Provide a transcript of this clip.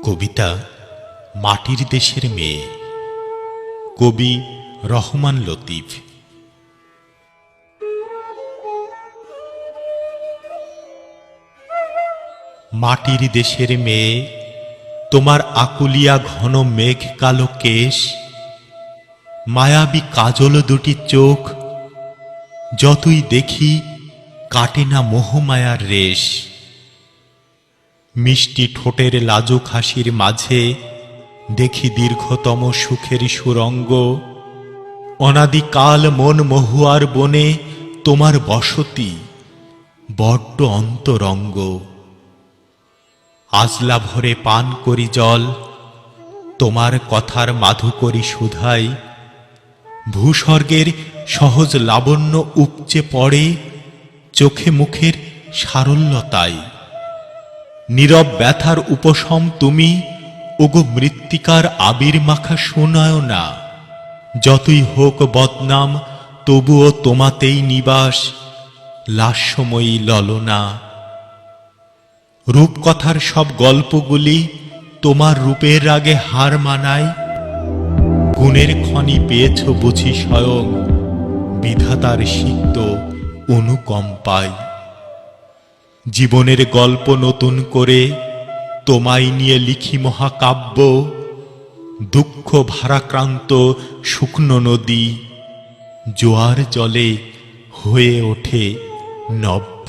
কবিতা মাটির দেশের মেয়ে, কবি রহমান লতিফ। মাটির দেশের মেয়ে, তোমার আকুলিয়া ঘন মেঘ কালো কেশ, মায়াবী কাজল দুটি চোখ, যতই দেখি কাটে না মোহমায়ার রেশ। মিষ্টি ঠোঁটের লাজুক হাসির মাঝে দেখি দীর্ঘতম সুখের সুরঙ্গ। অনাদিকাল মন মহুয়ার বনে তোমার বসতি বড্ড অন্তরঙ্গ। আজলা ভরে পান করি জল, তোমার কথার মাধু করি সুধাই। ভূস্বর্গের সহজ লাবণ্য উপচে পড়ে চোখে মুখের সারল্যতায়। নীরব ব্যথার উপশম তুমি, ওগো মৃত্তিকার আবির মাখা সুনয়না। যতই হোক বদনাম তবুও তোমাতেই নিবাস, লাস্যময়ী ললনা। রূপকথার সব গল্পগুলি তোমার রূপের রাগে হার মানায়। গুণের খনি পেয়েছ বুঝি স্বয়ং বিধাতার সিক্ত অনুকম্পায়। জীবনের গল্প নতুন করে তোমায় নিয়ে লিখি মহাকাব্য। দুঃখ ভারাক্রান্ত শুকনো নদী জোয়ার জলে হয়ে ওঠে নব্য।